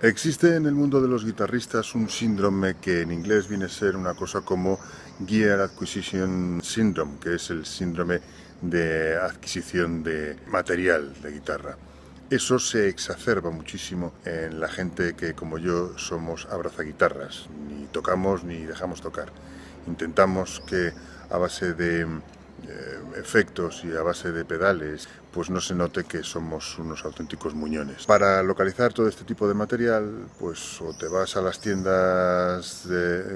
Existe en el mundo de los guitarristas un síndrome que en inglés viene a ser una cosa como Gear Acquisition Syndrome, que es el síndrome de adquisición de material de guitarra. Eso se exacerba muchísimo en la gente que, como yo, somos abrazaguitarras. Ni tocamos ni dejamos tocar. Intentamos que a base de efectos y a base de pedales, pues no se note que somos unos auténticos muñones. Para localizar todo este tipo de material, pues o te vas a las tiendas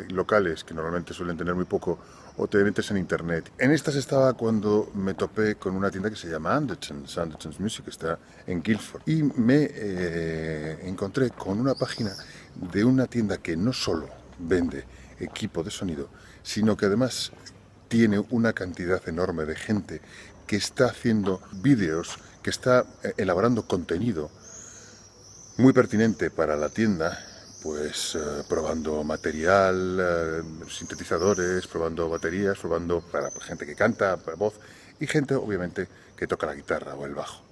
locales, que normalmente suelen tener muy poco, o te metes en internet. En estas estaba cuando me topé con una tienda que se llama Anderton's Music, que está en Guildford, y me encontré con una página de una tienda que no solo vende equipo de sonido, sino que además tiene una cantidad enorme de gente que está haciendo vídeos, que está elaborando contenido muy pertinente para la tienda, pues probando material, sintetizadores, probando baterías, probando para gente que canta, para voz, y gente obviamente que toca la guitarra o el bajo.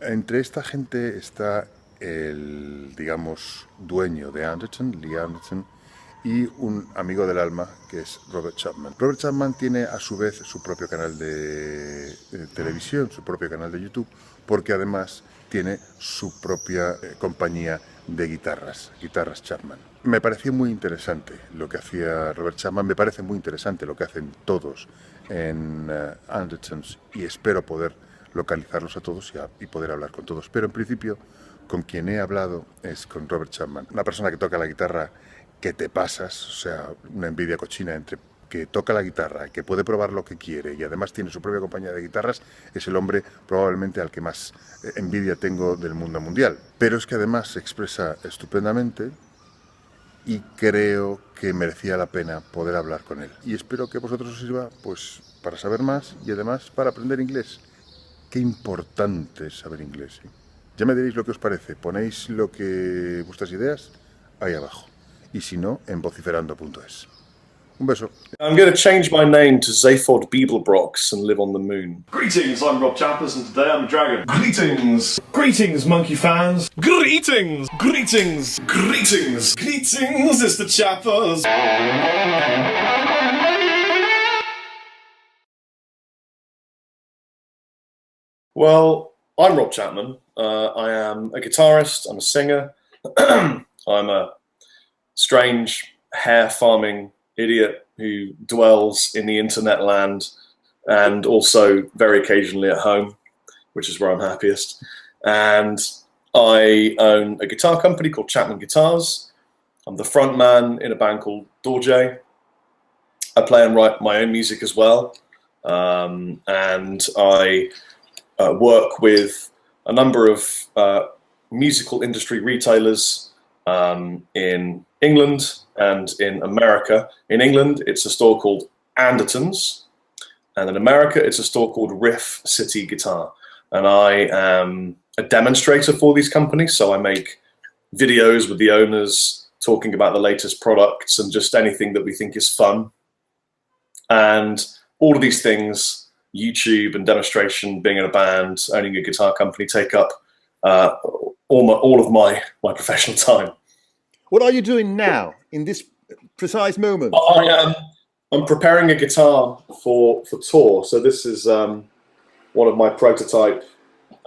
Entre esta gente está el, digamos, dueño de Anderton, Lee Anderton, y un amigo del alma que es Robert Chapman. Robert Chapman tiene a su vez su propio canal de televisión, su propio canal de YouTube, porque además tiene su propia compañía de guitarras, Guitarras Chapman. Me pareció muy interesante lo que hacía Robert Chapman, me parece muy interesante lo que hacen todos en Andertons y espero poder localizarlos a todos y poder hablar con todos. Pero en principio con quien he hablado es con Robert Chapman, una persona que toca la guitarra que te pasas, o sea, una envidia cochina entre que toca la guitarra, que puede probar lo que quiere y además tiene su propia compañía de guitarras, es el hombre probablemente al que más envidia tengo del mundo mundial. Pero es que además se expresa estupendamente y creo que merecía la pena poder hablar con él. Y espero que a vosotros os sirva pues para saber más y además para aprender inglés. Qué importante es saber inglés, ¿eh? Ya me diréis lo que os parece, ponéis lo que vuestras ideas ahí abajo. Y si no, en vociferando.es. Un beso. I'm going to change my name to Zaphod Beeblebrox and live on the moon. Greetings, I'm Rob Chapman and today I'm a dragon. Greetings! Greetings, monkey fans! Greetings! Greetings! Greetings! Greetings, it's the Chappers! Well, I'm Rob Chapman. I am a guitarist, I'm a singer, I'm a strange hair farming idiot who dwells in the internet land and also very occasionally at home, which is where I'm happiest. And I own a guitar company called Chapman Guitars. I'm the front man in a band called Dorje. I play and write my own music as well. And I work with a number of musical industry retailers in England and in America. In England, it's a store called Anderton's, and in America, it's a store called Riff Guitar. And I am a demonstrator for these companies, so I make videos with the owners talking about the latest products and just anything that we think is fun. And all of these things, YouTube and demonstration, being in a band, owning a guitar company, take up all of my professional time. What are you doing now, in this precise moment? I'm preparing a guitar for tour. So this is one of my prototype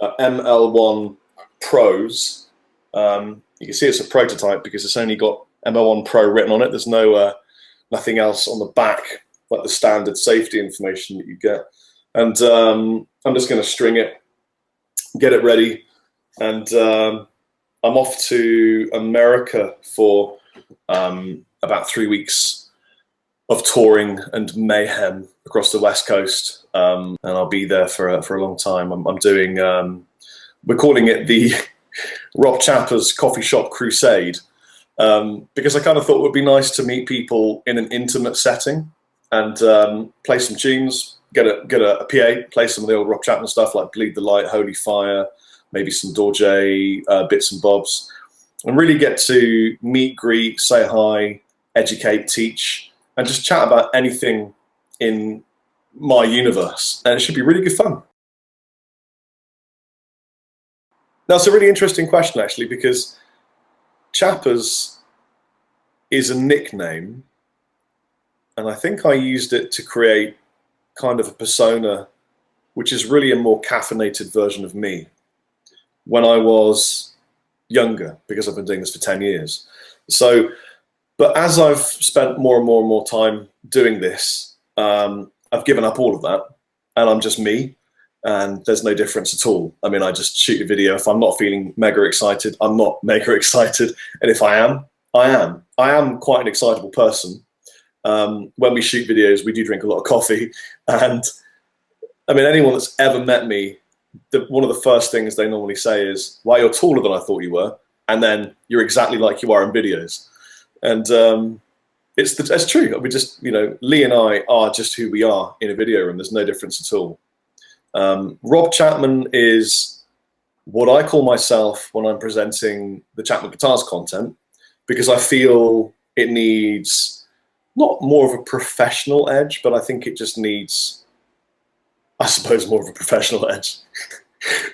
ML1 Pros. You can see it's a prototype because it's only got ML1 Pro written on it. There's nothing else on the back, like the standard safety information that you get. And I'm just going to string it, get it ready, and I'm off to America for about 3 weeks of touring and mayhem across the West Coast, and I'll be there for a long time. I'm doing, we're calling it the Rob Chapper's Coffee Shop Crusade, because I kind of thought it would be nice to meet people in an intimate setting and play some tunes, get a PA, play some of the old Rob Chapman stuff like Bleed the Light, Holy Fire, maybe some Dorje bits and bobs, and really get to meet, greet, say hi, educate, teach, and just chat about anything in my universe. And it should be really good fun. Now, it's a really interesting question, actually, because Chappers is a nickname, and I think I used it to create kind of a persona, which is really a more caffeinated version of me when I was younger, because I've been doing this for 10 years. So, but as I've spent more and more and more time doing this, I've given up all of that, and I'm just me, and there's no difference at all. I mean, I just shoot a video. If I'm not feeling mega excited, I'm not mega excited, and if I am, I am. I am quite an excitable person. When we shoot videos, we do drink a lot of coffee, and I mean, anyone that's ever met me, one of the first things they normally say is, "Wow, you're taller than I thought you were," and then you're exactly like you are in videos. And it's true. We just, you know, Lee and I are just who we are in a video room. There's no difference at all. Rob Chapman is what I call myself when I'm presenting the Chapman Guitars content, because I feel it needs not more of a professional edge, but I think it just needs, I suppose, more of a professional edge.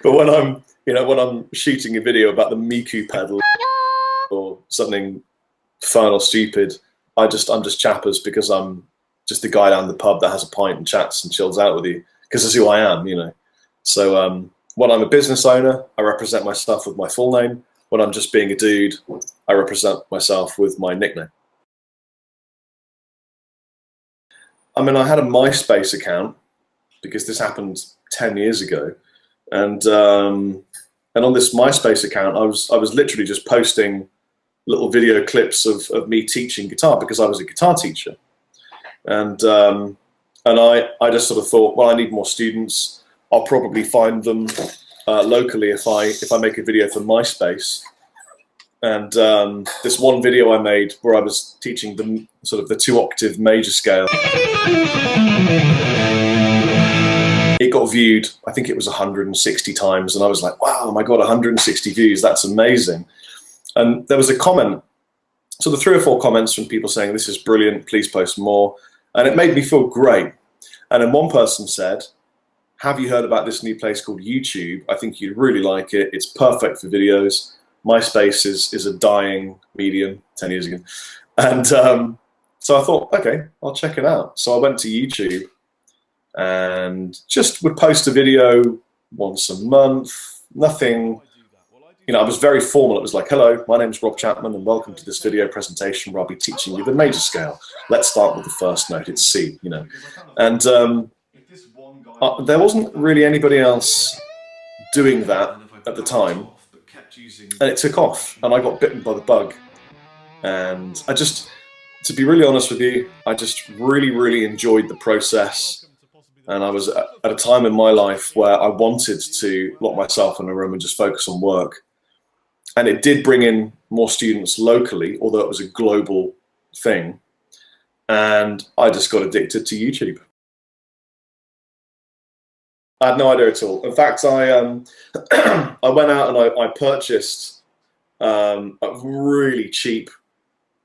But when I'm, you know, when I'm shooting a video about the Miku pedal or something fun or stupid, I'm just Chappers, because I'm just the guy down the pub that has a pint and chats and chills out with you, because that's who I am, you know. So when I'm a business owner, I represent myself with my full name. When I'm just being a dude, I represent myself with my nickname. I mean, I had a MySpace account because this happened 10 years ago, and on this MySpace account, I was literally just posting little video clips of me teaching guitar, because I was a guitar teacher, and I just sort of thought, well, I need more students. I'll probably find them locally if I make a video for MySpace. And this one video I made where I was teaching them sort of the 2-octave major scale, it got viewed, I think it was 160 times, and I was like, wow, my God, 160 views, that's amazing. And there was a comment, sort of 3 or 4 comments from people saying, this is brilliant, please post more. And it made me feel great. And then one person said, have you heard about this new place called YouTube? I think you'd really like it. It's perfect for videos. MySpace is a dying medium 10 years ago. And so I thought, okay, I'll check it out. So I went to YouTube and just would post a video once a month, nothing. You know, I was very formal. It was like, hello, my name is Rob Chapman, and welcome to this video presentation where I'll be teaching you the major scale. Let's start with the first note, it's C, you know. And there wasn't really anybody else doing that at the time, and it took off, and I got bitten by the bug. And I just, to be really honest with you, I just really, really enjoyed the process. And I was at a time in my life where I wanted to lock myself in a room and just focus on work. And it did bring in more students locally, although it was a global thing. And I just got addicted to YouTube. I had no idea at all. In fact, I went out and I purchased a really cheap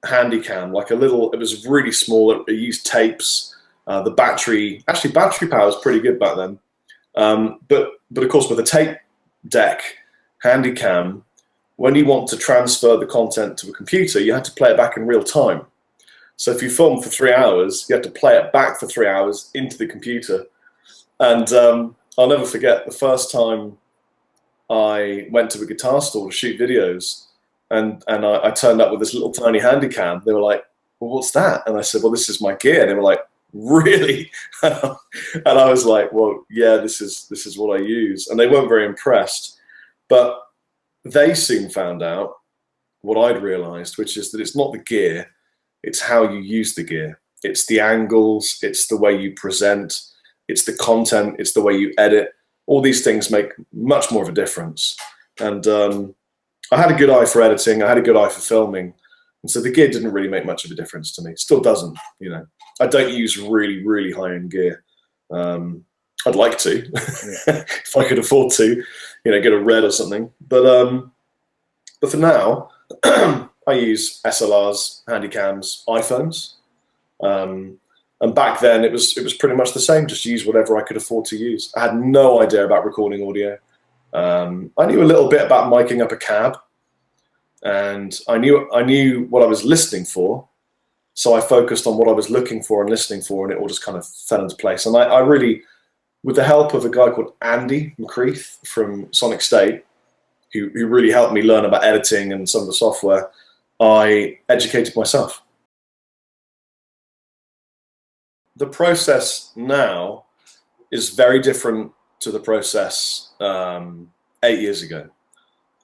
handy cam, like a little, it was really small, it used tapes. The battery power was pretty good back then. But of course, with a tape deck handy cam, when you want to transfer the content to a computer, you had to play it back in real time. So if you film for 3 hours, you have to play it back for 3 hours into the computer. And I'll never forget the first time I went to a guitar store to shoot videos, and I turned up with this little tiny handy cam. They were like, well, what's that? And I said, well, this is my gear. And they were like, really? And I was like, well, yeah, this is what I use. And they weren't very impressed. But they soon found out what I'd realized, which is that it's not the gear, it's how you use the gear. It's the angles, it's the way you present, it's the content, it's the way you edit. All these things make much more of a difference. And I had a good eye for editing, I had a good eye for filming. And so the gear didn't really make much of a difference to me. Still doesn't, you know. I don't use really, really high-end gear. I'd like to, if I could afford to, you know, get a red or something. But for now, I use SLRs, handycams, iPhones. And back then it was pretty much the same, just use whatever I could afford to use. I had no idea about recording audio. I knew a little bit about miking up a cab. and I knew what I was listening for, so I focused on what I was looking for and listening for, and it all just kind of fell into place. And I really, with the help of a guy called Andy McCreath from Sonic State, who really helped me learn about editing and some of the software, I educated myself. The process now is very different to the process 8 years ago.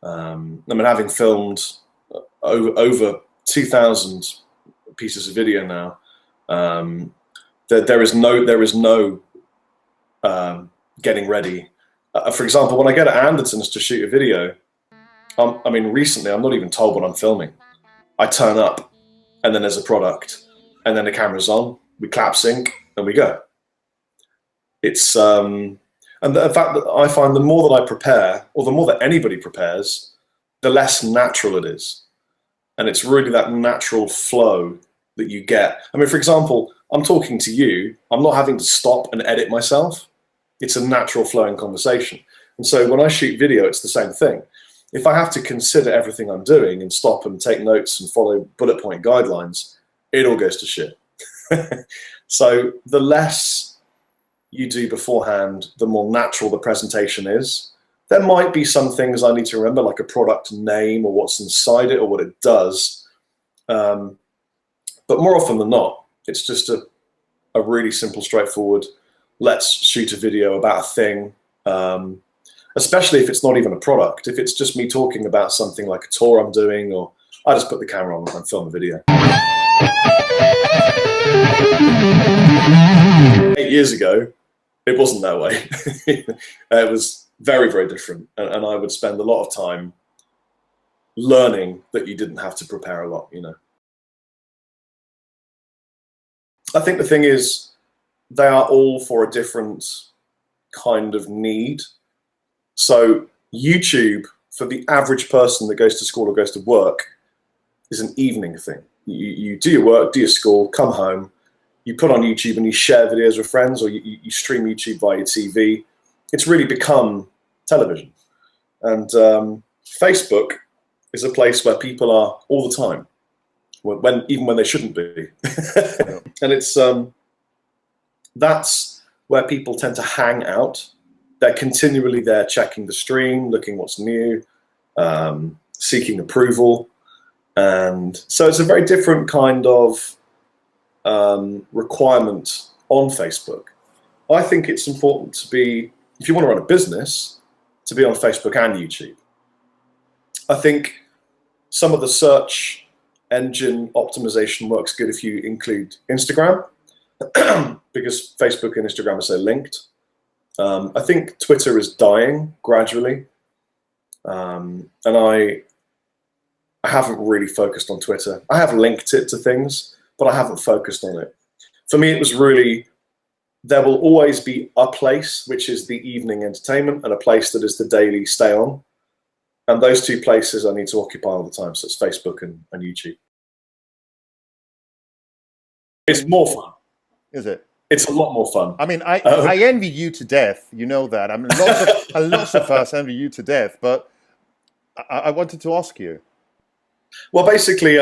I mean, having filmed over 2,000 pieces of video now, there is no getting ready. For example, when I go to Anderton's to shoot a video, I mean, recently I'm not even told what I'm filming. I turn up, and then there's a product, and then the camera's on, we clap sync, and we go. It's and the fact that I find the more that I prepare, or the more that anybody prepares, the less natural it is. And it's really that natural flow that you get. I mean, for example, I'm talking to you, I'm not having to stop and edit myself. It's a natural flowing conversation. And so when I shoot video, it's the same thing. If I have to consider everything I'm doing and stop and take notes and follow bullet point guidelines, it all goes to shit. So the less you do beforehand, the more natural the presentation is. There might be some things I need to remember, like a product name or what's inside it or what it does. But more often than not, it's just a really simple, straightforward, let's shoot a video about a thing. Especially if it's not even a product. If it's just me talking about something like a tour I'm doing, or I just put the camera on and film a video. 8 years ago, it wasn't that way. It was very, very different. And I would spend a lot of time learning that you didn't have to prepare a lot, you know. I think the thing is, they are all for a different kind of need. So YouTube, for the average person that goes to school or goes to work, is an evening thing. You do your work, do your school, come home, you put on YouTube and you share videos with friends, or you stream YouTube via your TV. It's really become television. And Facebook is a place where people are all the time, even when they shouldn't be. And it's that's where people tend to hang out. They're continually there checking the stream, looking what's new, seeking approval. And so it's a very different kind of requirement on Facebook. I think it's important to be, if you want to run a business, to be on Facebook and YouTube. I think some of the search engine optimization works good if you include Instagram, because Facebook and Instagram are so linked. I think Twitter is dying gradually, and I haven't really focused on Twitter. I have linked it to things, but I haven't focused on it. For me, it was really, there will always be a place which is the evening entertainment and a place that is the daily stay on. And those two places I need to occupy all the time. So it's Facebook and YouTube. It's more fun. Is it? It's a lot more fun. I mean, I envy you to death. You know that. I mean, lots of us envy you to death. But I wanted to ask you. Well, basically,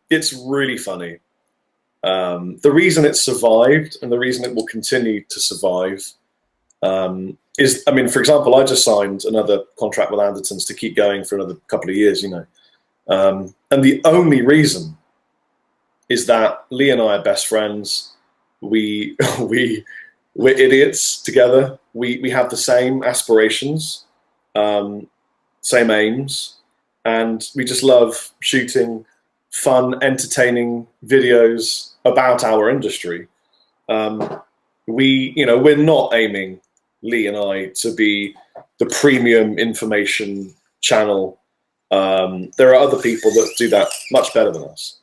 it's really funny. The reason it's survived and the reason it will continue to survive is, I mean, for example, I just signed another contract with Anderton's to keep going for another couple of years, you know. And the only reason is that Lee and I are best friends. We're idiots together. We have the same aspirations, same aims, and we just love shooting fun, entertaining videos about our industry. We're not aiming, Lee and I, to be the premium information channel. There are other people that do that much better than us.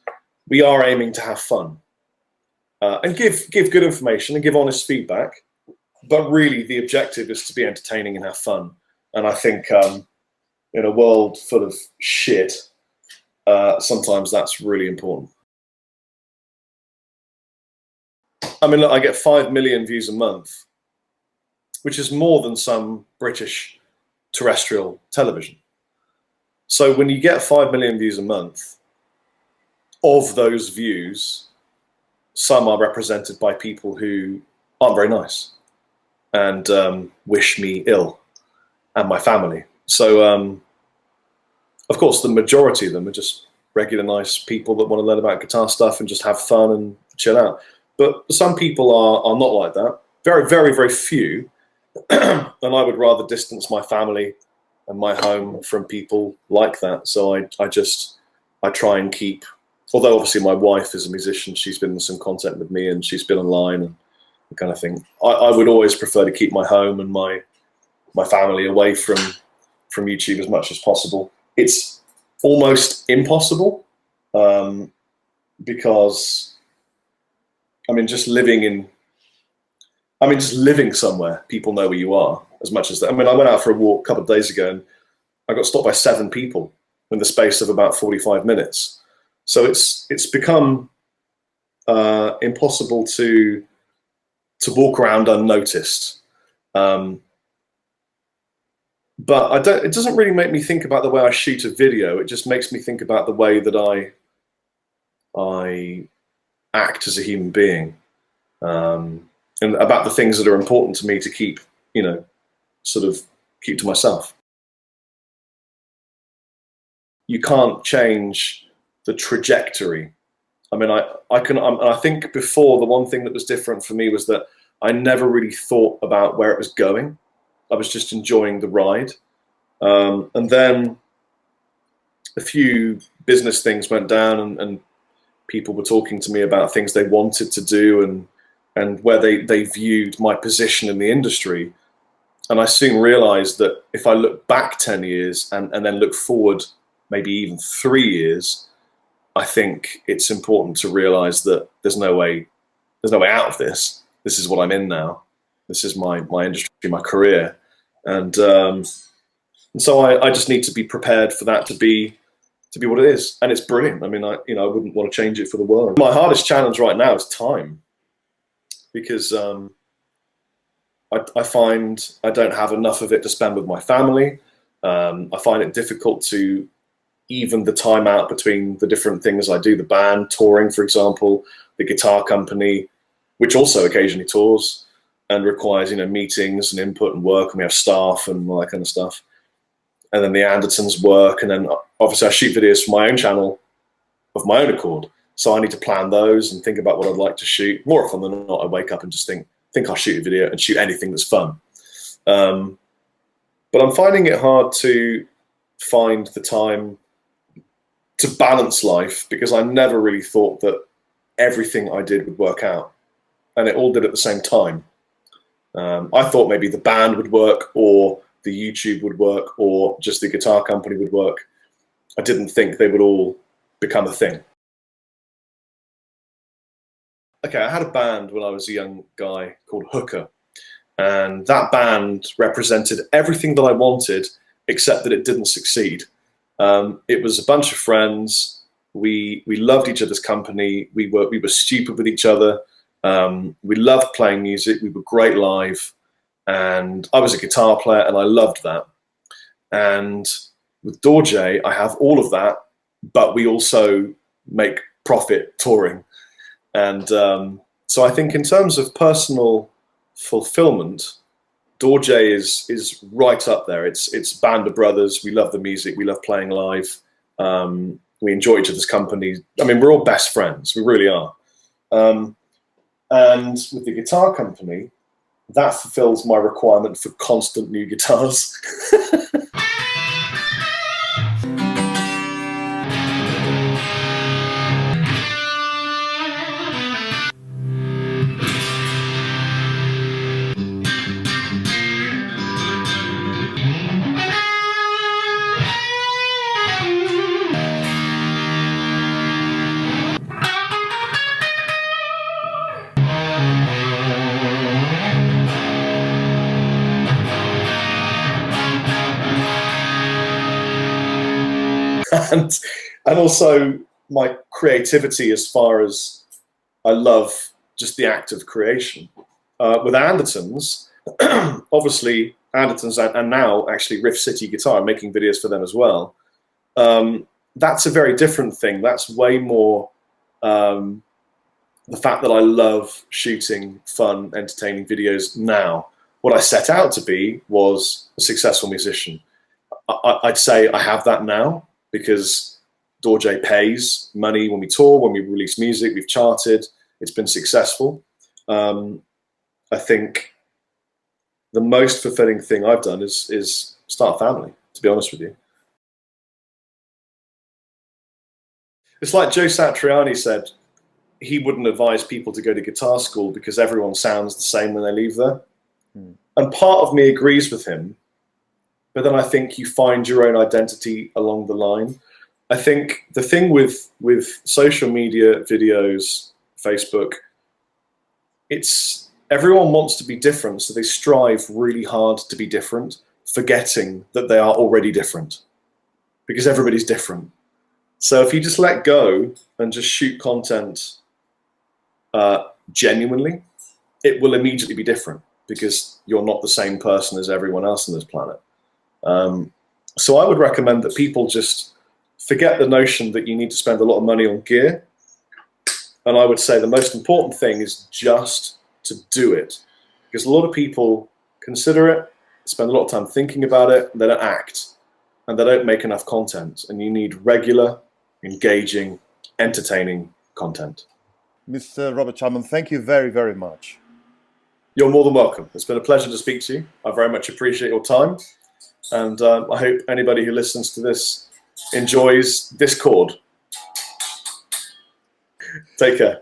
We are aiming to have fun. And give good information and give honest feedback, but really the objective is to be entertaining and have fun. And I think in a world full of shit, sometimes that's really important. I mean, look, I get 5 million views a month, which is more than some British terrestrial television. So when you get 5 million views a month, of those views, some are represented by people who aren't very nice and wish me ill and my family. So, of course, the majority of them are just regular nice people that want to learn about guitar stuff and just have fun and chill out. But some people are not like that. Very, very, very few. And I would rather distance my family and my home from people like that. So I try and keep, although obviously my wife is a musician, she's been in some content with me and she's been online and the kind of thing. I would always prefer to keep my home and my family away from YouTube as much as possible. It's almost impossible because just living somewhere, people know where you are as much as that. I went out for a walk a couple of days ago and I got stopped by 7 people in the space of about 45 minutes. So it's become impossible to walk around unnoticed. But it doesn't really make me think about the way I shoot a video. It just makes me think about the way that I act as a human being, and about the things that are important to me to keep, keep to myself. You can't change the trajectory. I think before, the one thing that was different for me was that I never really thought about where it was going. I was just enjoying the ride. And then a few business things went down and people were talking to me about things they wanted to do and where they viewed my position in the industry. And I soon realized that if I look back 10 years and then look forward maybe even 3 years, I think it's important to realize that there's no way out of this. This is what I'm in now. This is my industry, my career. And so I just need to be prepared for that to be what it is. And it's brilliant. I wouldn't want to change it for the world. My hardest challenge right now is time, because I find I don't have enough of it to spend with my family. I find it difficult to even the time out between the different things I do, the band, touring, for example, the guitar company, which also occasionally tours and requires, meetings and input and work, and we have staff and all that kind of stuff. And then the Anderton's work, and then obviously I shoot videos for my own channel of my own accord. So I need to plan those and think about what I'd like to shoot. More often than not, I wake up and just think I'll shoot a video and shoot anything that's fun. But I'm finding it hard to find the time to balance life, because I never really thought that everything I did would work out, and it all did at the same time. I thought maybe the band would work, or the YouTube would work, or just the guitar company would work. I didn't think they would all become a thing. Okay, I had a band when I was a young guy called Hooker, and that band represented everything that I wanted, except that it didn't succeed. It was a bunch of friends. We loved each other's company. We were stupid with each other. We loved playing music. We were great live, and I was a guitar player, and I loved that. And with Dorje, I have all of that, but we also make profit touring. And so I think in terms of personal fulfillment, Dorje is right up there. It's band of brothers. We love the music. We love playing live. We enjoy each other's company. We're all best friends. We really are. And with the guitar company, that fulfills my requirement for constant new guitars. And also my creativity, as far as I love just the act of creation. With Anderton's, obviously Anderton's, and now actually Riff Guitar, I'm making videos for them as well. That's a very different thing. That's way more the fact that I love shooting fun, entertaining videos now. What I set out to be was a successful musician. I'd say I have that now because Dorje pays money when we tour, when we release music, we've charted, it's been successful. I think the most fulfilling thing I've done is start a family, to be honest with you. It's like Joe Satriani said, he wouldn't advise people to go to guitar school because everyone sounds the same when they leave there. And part of me agrees with him, but then I think you find your own identity along the line. I think the thing with social media, videos, Facebook, it's everyone wants to be different, so they strive really hard to be different, forgetting that they are already different because everybody's different. So if you just let go and just shoot content genuinely, it will immediately be different because you're not the same person as everyone else on this planet. So I would recommend that people just forget the notion that you need to spend a lot of money on gear. And I would say the most important thing is just to do it, because a lot of people consider it, spend a lot of time thinking about it, they don't act, and they don't make enough content. And you need regular, engaging, entertaining content. Mr. Robert Chapman, thank you very, very much. You're more than welcome. It's been a pleasure to speak to you. I very much appreciate your time. And I hope anybody who listens to this enjoys this chord. Take care.